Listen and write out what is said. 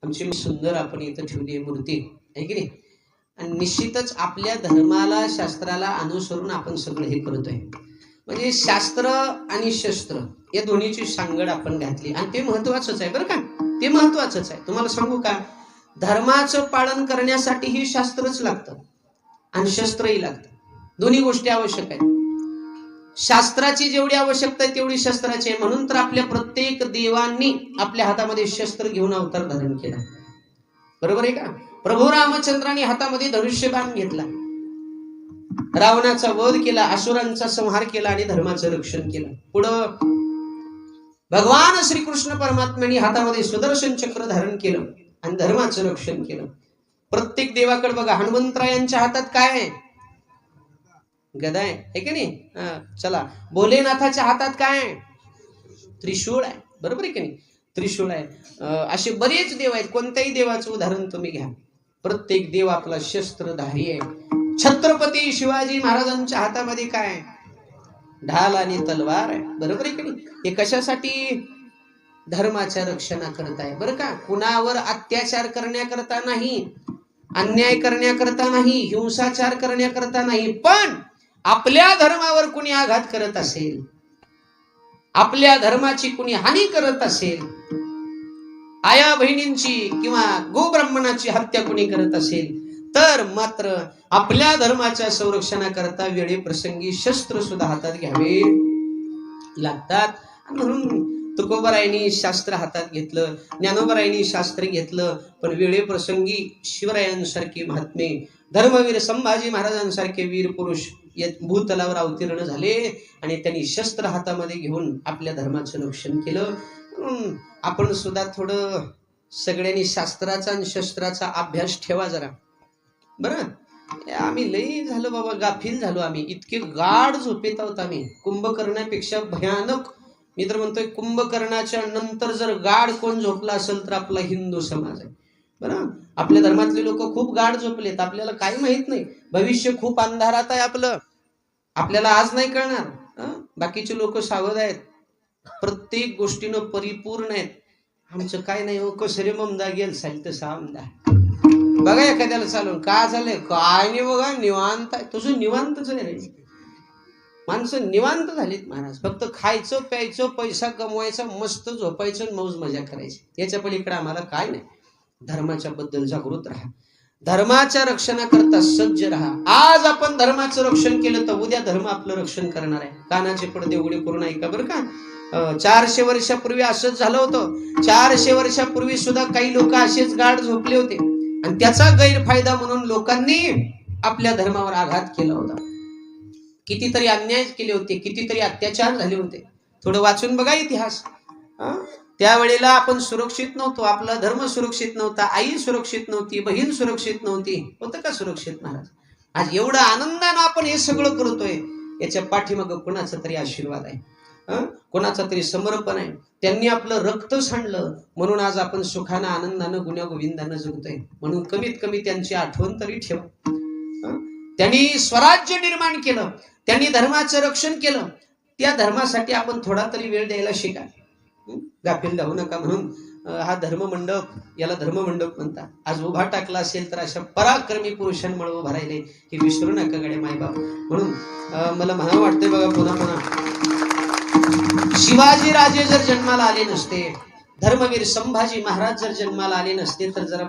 आमची सुंदर आपण इथं ठेवली आहे मूर्ती, आहे की नाही? आणि निश्चितच आपल्या धर्माला शास्त्राला अनुसरून आपण सगळं हे करतोय. म्हणजे शास्त्र आणि शस्त्र या दोन्हीची सांगड आपण घातली आणि ते महत्वाचंच आहे बरं का. ते महत्वाचंच आहे. तुम्हाला सांगू का, धर्माचं पालन करण्यासाठीही शास्त्रच लागतं आणि शस्त्रही लागतं. दोन्ही गोष्टी आवश्यक आहेत. शास्त्राची जेवढी आवश्यकता आहे तेवढी शस्त्राची आहे. म्हणून तर आपल्या प्रत्येक देवांनी आपल्या हातामध्ये शस्त्र घेऊन अवतार धारण केला. बरोबर आहे का? प्रभू रामचंद्रांनी हातामध्ये धनुष्यबाण घेतला, रावणाचा वध केला, असुरांचा संहार केला आणि धर्माचं रक्षण केलं. पुढं भगवान श्रीकृष्ण परमात्म्यांनी हातामध्ये सुदर्शन चक्र धारण केलं आणि धर्माचं रक्षण केलं. प्रत्येक देवाकडे बघा, हनुमंतरायांच्या हातात काय आहे? गदा आहे की नाही? चला, भोलेनाथाच्या हातात काय आहे? त्रिशूळ आहे. बरोबर आहे की नाही? त्रिशूळ आहे. असे बरेच देव आहेत. कोणत्याही देवाचं उदाहरण तुम्ही घ्या, प्रत्येक देव आपला शस्त्रधारी आहे. छत्रपती शिवाजी महाराजांच्या हातामध्ये काय आहे? ढाल आणि तलवार आहे. बरोबर आहे की नाही? हे कशासाठी? धर्माच्या रक्षणाकरता आहे बरं का. कुणावर अत्याचार करण्याकरता नाही, अन्याय करण्याकरता नाही, हिंसाचार करण्याकरता नाही. पण आपल्या धर्मावर कुणी आघात करत असेल, आपल्या धर्माची कुणी हानी करत असेल, आया बहिणींची किंवा गोब्राह्मणाची हत्या कुणी करत असेल, तर मात्र आपल्या धर्माच्या संरक्षणाकरता वेळेप्रसंगी शस्त्र सुद्धा हातात घ्यावे लागतात. म्हणून तुकोबारायांनी शास्त्र हातात घेतलं, ज्ञानोबारायांनी शास्त्र घेतलं, पण वेळेप्रसंगी शिवरायांसारखे महात्मे, धर्मवीर संभाजी महाराजांसारखे वीर पुरुष भूतलावर अवतीर्ण झाले आणि त्यांनी शस्त्र हातामध्ये घेऊन आपल्या धर्माचं रक्षण केलं. म्हणून आपण सुद्धा थोडं सगळ्यांनी शास्त्राचा आणि शस्त्राचा अभ्यास ठेवा जरा. बरं, आम्ही लई झालो बाबा, गाफील झालो आम्ही. इतके गाढ झोपेत आहोत आम्ही, कुंभकर्णापेक्षा भयानक. मी तर म्हणतोय, कुंभकर्णाच्या नंतर जर गाढ कोण झोपला असेल तर आपला हिंदू समाज आहे. बरं, आपल्या धर्मातले लोक खूप गाढ झोपलेत. आपल्याला काही माहित नाही, भविष्य खूप अंधारात आहे आपलं, आपल्याला आज नाही कळणार. बाकीचे लोक सावध आहेत, प्रत्येक गोष्टीनं परिपूर्ण आहेत. आमचं काय नाही हो, कसरे ममदा गेल साल तसा आमदार. बघा एखाद्याला चालून का झालंय, काय नाही बघा, निवांत आहे. तुझं निवांतच आहे रे. माणसं निवांत झालीत महाराज. फक्त खायचं प्यायचं, पैसा कमवायचा, मस्त झोपायचं, मौज मजा करायची. याच्या पलीकडे आम्हाला काय नाही. धर्माच्या बद्दल जागृत राहा, धर्माच्या रक्षणाकरता सज्ज राहा. आज आपण धर्माचं रक्षण केलं तर उद्या धर्म आपलं रक्षण करणार आहे. कानाचे पडदे उघडे करून ऐका बरं का. 400 वर्षापूर्वी असंच झालं होतं. 400 वर्षापूर्वी सुद्धा काही लोक असेच गाढ झोपले होते आणि त्याचा गैरफायदा म्हणून लोकांनी आपल्या धर्मावर आघात केला होता. कितीतरी अन्याय केले होते, कितीतरी अत्याचार झाले होते. थोडं वाचून बघा इतिहास. त्यावेळेला आपण सुरक्षित नव्हतो, आपला धर्म सुरक्षित नव्हता, आई सुरक्षित नव्हती, बहीण सुरक्षित नव्हती. होतं का सुरक्षित महाराज? आज एवढं आनंदानं आपण हे सगळं करतोय, याच्या पाठीमागं कोणाचा तरी आशीर्वाद आहे, कोणाचा तरी समर्पण आहे. त्यांनी आपलं रक्त सांडलं म्हणून आज आपण सुखानं आनंदानं गुण्या गोविंदानं जगतोय. म्हणून कमीत कमी त्यांची आठवण तरी ठेवा. त्यांनी स्वराज्य निर्माण केलं, त्यांनी धर्माचं रक्षण केलं. त्या धर्मासाठी आपण थोडा तरी वेळ द्यायला शिका. गाफील राहू नका. म्हणून हा धर्ममंडप, याला धर्ममंडप म्हणतात. आज उभा टाकला असेल तर अशा पराक्रमी पुरुषांमुळे उभा राहिले, हे विसरू नका गड्या मायबाप. म्हणून मला म्हणावं वाटतंय बघा पुन्हा पुन्हा, शिवाजी राजे जर जन्माला आले नसते, धर्मवीर संभाजी महाराज जर जन्माला आले नसते तर जरा